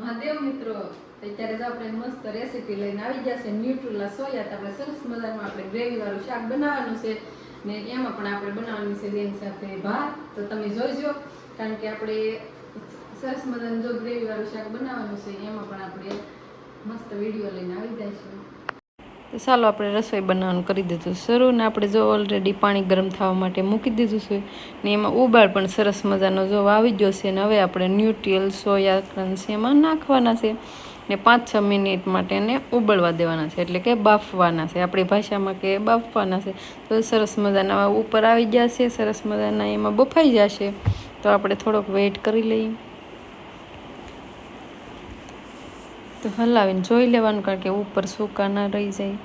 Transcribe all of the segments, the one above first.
મહાદેવ મિત્રો, અત્યારે તો આપણે મસ્ત રેસીપી લઈને આવી ગયા છે ન્યુટ્રેલા સોયા. તો આપણે સરસ મજાનું આપણે ગ્રેવી વાળું શાક બનાવવાનું છે ને એમાં પણ આપણે બનાવવાની છે એની સાથે ભાત. તો તમે જોઈજો, કારણ કે આપણે સરસ મજાનું જો ગ્રેવી વાળું શાક બનાવવાનું છે એમાં પણ આપણે મસ્ત વિડીયો લઈને આવી જઈશું. તો ચાલો આપણે રસોઈ બનાવવાનું કરી દીધું શરૂ ને આપણે જો ઓલરેડી પાણી ગરમ થવા માટે મૂકી દીધું છે ને એમાં ઉબાળ પણ સરસ મજાનો જો આવી ગયો છે. ને હવે આપણે ન્યુટ્રેલ સોયા ક્રન્ચ એમાં નાખવાના છે ને 5-6 મિનિટ માટે એને ઉબળવા દેવાના છે, એટલે કે બાફવાના છે, આપણી ભાષામાં કે બાફવાના છે. તો સરસ મજાના ઉપર આવી ગયા છે, સરસ મજાના એમાં બફાઈ જશે. તો આપણે થોડોક વેઇટ કરી લઈએ. તો હલાવીને જોઈ લેવાનું, કારણ કે ઉપર સૂકા ના રહી જાય.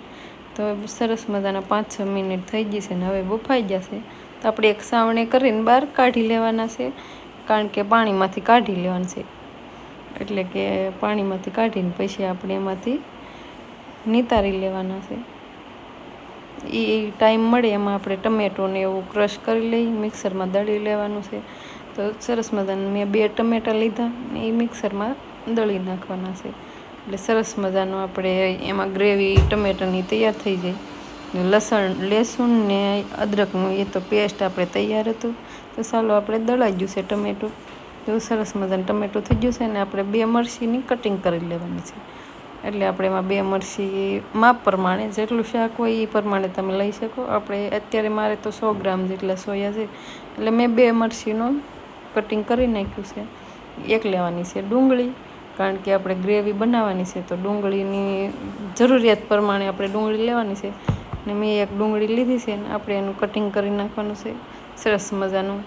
તો સરસ મજાના 5-6 મિનિટ થઈ જશે ને હવે બફાઈ જશે. તો આપણે એક સાવણે કરીને બહાર કાઢી લેવાના છે, કારણ કે પાણીમાંથી કાઢી લેવાનું છે. એટલે કે પાણીમાંથી કાઢીને પછી આપણે એમાંથી નિતારી લેવાના છે. એ ટાઈમ મળે એમાં આપણે ટમેટોને એવું ક્રશ કરી લઈ, મિક્સરમાં દળી લેવાનું છે. તો સરસ મજાના મેં 2 ટમેટા લીધા ને એ મિક્સરમાં દળી નાખવાના છે. એટલે સરસ મજાનું આપણે એમાં ગ્રેવી ટમેટાની તૈયાર થઈ જાય. લસણ ને અદરકનું એ તો પેસ્ટ આપણે તૈયાર હતું. તો ચાલો આપણે દળાઈ ગયું છે ટમેટું. તો સરસ મજાનું ટમેટું થઈ ગયું છે ને આપણે 2 મરચીની કટિંગ કરી લેવાની છે. એટલે આપણે એમાં 2 મરચી માપ પ્રમાણે જેટલું શાક હોય એ પ્રમાણે તમે લઈ શકો. આપણે અત્યારે મારે તો 100 ગ્રામ જેટલા સોયા છે, એટલે મેં 2 મરચીનું કટિંગ કરી નાખ્યું છે. એક લેવાની છે ડુંગળી, કારણ કે આપણે ગ્રેવી બનાવવાની છે તો ડુંગળીની જરૂરિયાત પ્રમાણે આપણે ડુંગળી લેવાની છે. ને મેં એક ડુંગળી લીધી છે ને આપણે એનું કટિંગ કરી નાખવાનું છે. સરસ મજાનું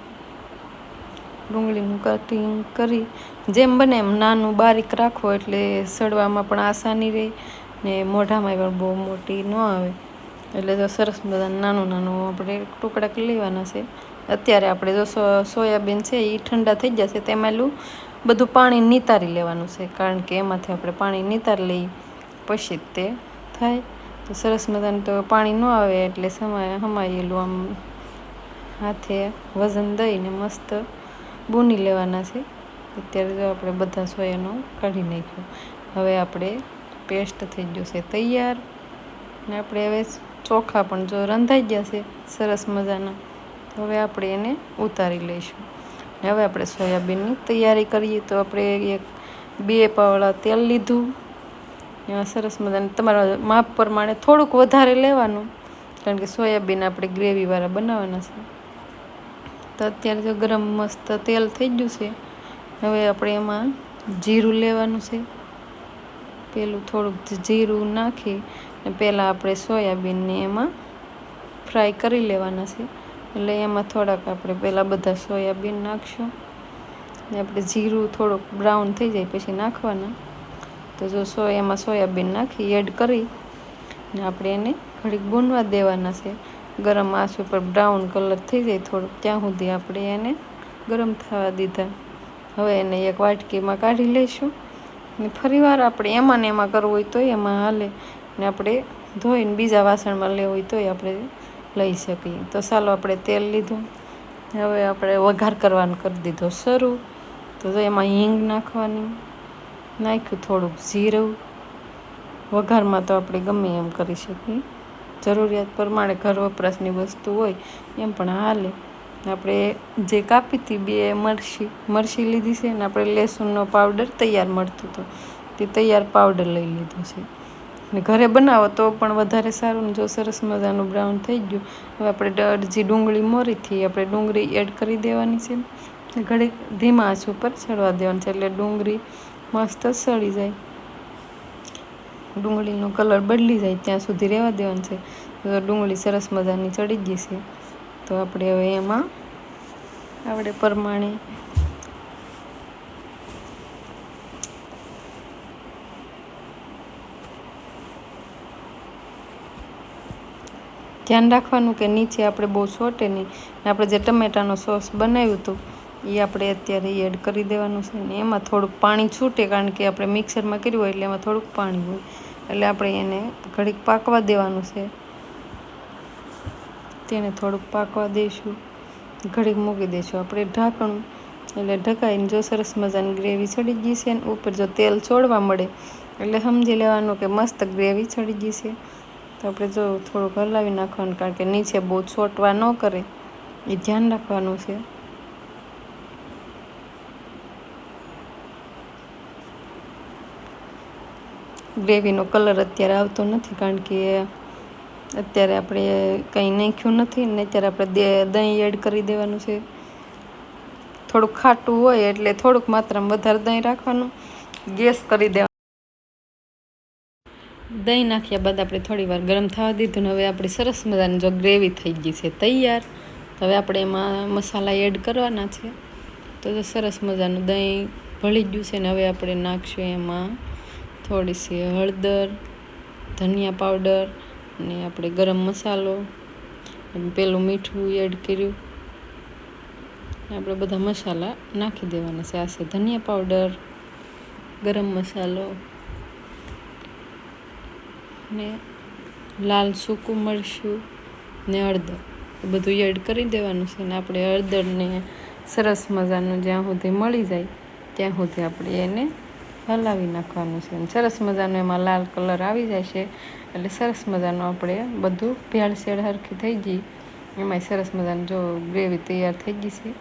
ડુંગળીનું કટિંગ કરી જેમ બને એમ નાનું બારીક રાખો, એટલે સડવામાં પણ આસાની રહે ને મોઢામાં પણ બહુ મોટી ન આવે. એટલે તો સરસ મજાનું નાનું આપણે ટુકડા લેવાના છે. અત્યારે આપણે જો સોયાબીન છે એ ઠંડા થઈ જશે, તેમાં બધું પાણી નિતારી લેવાનું છે, કારણ કે એમાંથી આપણે પાણી નિતારી લઈએ પછી તે થાય. તો સરસ મજાનું તો પાણી ન આવે એટલે હમાયેલું આમ હાથે વજન દઈને મસ્ત ભૂની લેવાના છે. અત્યારે જો આપણે બધા સોયાનો કાઢી નાખ્યું. હવે આપણે પેસ્ટ થઈ ગયો છે તૈયાર. ને આપણે હવે ચોખા પણ જો રંધાઈ ગયા છે સરસ મજાના. હવે આપણે એને ઉતારી લઈશું. હવે આપણે સોયાબીનની તૈયારી કરીએ. તો આપણે 2 પાવડા તેલ લીધું. એમાં સરસ મજાનું તમારા માપ પ્રમાણે થોડુંક વધારે લેવાનું, કારણ કે સોયાબીન આપણે ગ્રેવીવાળા બનાવવાના છે. તો અત્યારે જો ગરમ મસ્ત તેલ થઈ ગયું છે. હવે આપણે એમાં જીરું લેવાનું છે. પેલું થોડુંક જીરું નાખી ને પહેલાં આપણે સોયાબીનને એમાં ફ્રાય કરી લેવાના છે. એટલે એમાં થોડાક આપણે પહેલાં બધા સોયાબીન નાખશું ને આપણે જીરું થોડુંક બ્રાઉન થઈ જાય પછી નાખવાના. તો જો એમાં સોયાબીન નાખી એડ કરી ને આપણે એને ઘડીક ભૂનવા દેવાના છે. ગરમ આંચ ઉપર બ્રાઉન કલર થઈ જાય થોડુંક, ત્યાં સુધી આપણે એને ગરમ થવા દીધા. હવે એને એક વાટકીમાં કાઢી લઈશું ને ફરીવાર આપણે એમાં ને એમાં કરવું હોય તોય એમાં હાલે, ને આપણે ધોઈને બીજા વાસણમાં લેવું હોય તોય આપણે લઈ શકીએ. તો ચાલો આપણે તેલ લીધું, હવે આપણે વઘાર કરવાનું કરી દીધો શરૂ. તો એમાં હિંગ નાખવાની, નાખ્યું થોડુંક જીરું. વઘારમાં તો આપણે ગમે એમ કરી શકીએ, જરૂરિયાત પ્રમાણે ઘર વપરાશની વસ્તુ હોય એમ પણ હાલે. આપણે જે કાપી હતી 2 મરચી લીધી છે ને આપણે લસણનો પાવડર તૈયાર મળતું હતું, તે તૈયાર પાવડર લઈ લીધો છે. ને ઘરે બનાવો તો પણ વધારે સારું. ને જો સરસ મજાનું બ્રાઉન થઈ ગયું, હવે આપણે અડધી ડુંગળી મોરીથી આપણે ડુંગળી એડ કરી દેવાની છે. ઘડીક ધીમા આંચ ઉપર ચડવા દેવાની છે, એટલે ડુંગળી મસ્ત સળી જાય, ડુંગળીનો કલર બદલી જાય ત્યાં સુધી રહેવા દેવાનું છે. તો ડુંગળી સરસ મજાની ચડી ગઈ છે. તો આપણે હવે એમાં આપણે પ્રમાણે ધ્યાન રાખવાનું કે નીચે આપણે બહુ છોટે નહીં. આપણે જે ટમેટાનો સોસ બનાવ્યું હતું એ આપણે અત્યારે એડ કરી દેવાનું છે. ને એમાં થોડુંક પાણી છૂટે, કારણ કે આપણે મિક્સરમાં કર્યું હોય એટલે એમાં થોડુંક પાણી હોય. એટલે આપણે એને ઘડીક પાકવા દેવાનું છે. તેને થોડુંક પાકવા દઈશું, ઘડીક મૂકી દઈશું આપણે ઢાંકણું. એટલે ઢકાઈને જો સરસ મજાની ગ્રેવી ચડી ગઈ છે ને ઉપર જો તેલ છોડવા મળે એટલે સમજી લેવાનું કે મસ્ત ગ્રેવી ચડી ગઈ છે. તો આપણે જો થોડુંક હલાવી નાખવાનું, કારણ કે નીચે બહુ છોટવા ન કરે એ ધ્યાન રાખવાનું છે. ગ્રેવીનો કલર અત્યારે આવતો નથી કારણ કે અત્યારે આપણે કંઈ નાખ્યું નથી ને અત્યારે આપણે દહીં એડ કરી દેવાનું છે. થોડુંક ખાટું હોય એટલે થોડુંક માત્રામાં વધારે દહીં રાખવાનું, ગેસ કરી દેવાનું. દહીં નાખ્યા બાદ આપણે થોડી વાર ગરમ થવા દીધું ને હવે આપણી સરસ મજાની જો ગ્રેવી થઈ ગઈ છે તૈયાર. તો હવે આપણે એમાં મસાલા એડ કરવાના છે. તો સરસ મજાનું દહીં ભળી ગયું છે ને હવે આપણે નાખશું એમાં થોડી સી હળદર, ધનિયા પાવડર અને આપણે ગરમ મસાલો, પેલું મીઠું એડ કર્યું. આપણે બધા મસાલા નાખી દેવાના છે. આ છે ધનિયા પાવડર, ગરમ મસાલો ને લાલ સૂકું મરચું ને હળદર, એ બધું એડ કરી દેવાનું છે. ને આપણે હળદરને સરસ મજાનું જ્યાં સુધી મળી જાય ત્યાં સુધી આપણે એને હલાવી નાખવાનું છે. સરસ મજાનો એમાં લાલ કલર આવી જાય છે એટલે સરસ મજાનું આપણે બધું ભેળસેળ હરખી થઈ ગઈ. એમાંય સરસ મજાની જો ગ્રેવી તૈયાર થઈ ગઈ છે.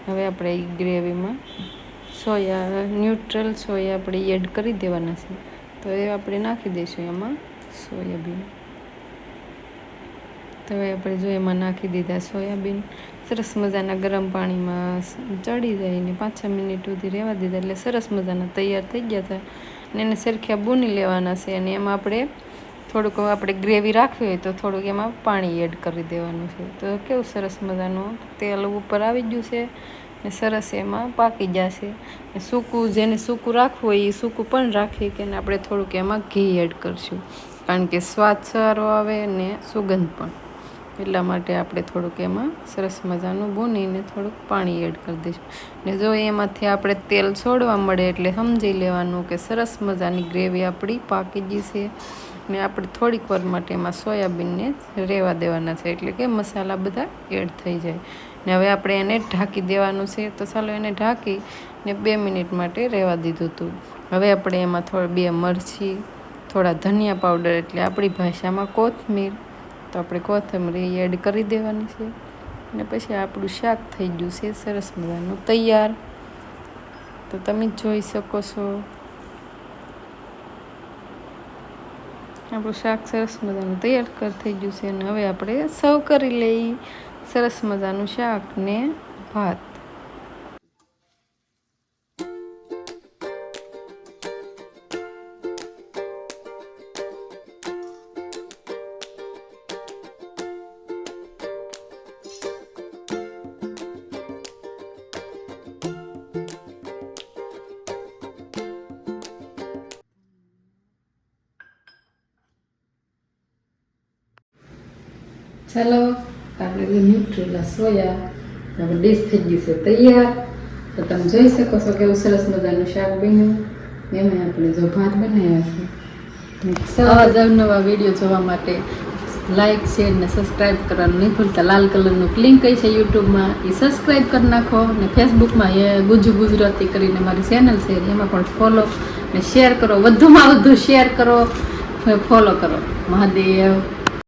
હવે આપણે એ ગ્રેવીમાં ન્યુટ્રલ સોયા આપણે એડ કરી દેવાના છે. તો એ આપણે નાખી દઈશું એમાં સોયાબીન. તો હવે આપણે જો એમાં નાખી દીધા સોયાબીન. સરસ મજાના ગરમ પાણીમાં ચડી જઈને 5-6 મિનિટ સુધી રહેવા દીધા એટલે સરસ મજાના તૈયાર થઈ ગયા હતા. અને એને સરખિયા ભૂની લેવાના છે. અને એમાં આપણે થોડુંક આપણે ગ્રેવી રાખવી હોય તો થોડુંક એમાં પાણી એડ કરી દેવાનું છે. તો કેવું સરસ મજાનું તેલ ઉપર આવી ગયું છે ને સરસ એમાં પાકી જશે. સૂકું જેને સૂકું રાખવું હોય એ સૂકું પણ રાખી કે આપણે થોડુંક એમાં ઘી એડ કરશું, કારણ કે સ્વાદ સારો આવે ને સુગંધ પણ. એટલા માટે આપણે થોડુંક એમાં સરસ મજાનું ભૂનીને થોડુંક પાણી એડ કરી દઈશું. ને જો એમાંથી આપણે તેલ છોડવા મળે એટલે સમજી લેવાનું કે સરસ મજાની ગ્રેવી આપણી પાકી ગઈ છે. ને આપણે થોડીક વાર માટે એમાં સોયાબીનને રહેવા દેવાના છે એટલે કે મસાલા બધા એડ થઈ જાય. ને હવે આપણે એને ઢાંકી દેવાનું છે. તો ચાલો એને ઢાંકીને 2 મિનિટ માટે રહેવા દીધું હતું. હવે આપણે એમાં 2 મરચી, થોડા ધનિયા પાવડર એટલે આપણી ભાષામાં કોથમીર, તો આપણે કોથમીર એડ કરી દેવાની છે. અને પછી આપણું શાક થઈ ગયું છે સરસ મજાનું તૈયાર. તો તમે જોઈ શકો છો આપણું શાક સરસ મજાનું તૈયાર થઈ ગયું છે. અને હવે આપણે સર્વ કરી લઈએ સરસ મજાનું શાક ને ભાત. ચાલો આપણે જે ન્યુટ્રેલા સોયા આપણે ડીશ થઈ ગઈ છે તૈયાર. તો તમે જોઈ શકો છો કેવું સરસ મજાનું શાક બન્યું. એમાં આપણે જો ભાત બનાવ્યા છે. આવા જ નવા વિડીયો જોવા માટે લાઇક, શેર ને સબસ્ક્રાઈબ કરવાનું નહીં ભૂલતા. લાલ કલરનું લિંક છે યુટ્યુબમાં, એ સબસ્ક્રાઈબ કરી નાખો. ને ફેસબુકમાં એ ગુજુ ગુજરાતી કરીને મારી ચેનલ છે એમાં પણ ફોલો ને શેર કરો. વધુમાં વધુ શેર કરો, ફોલો કરો. મહાદેવ.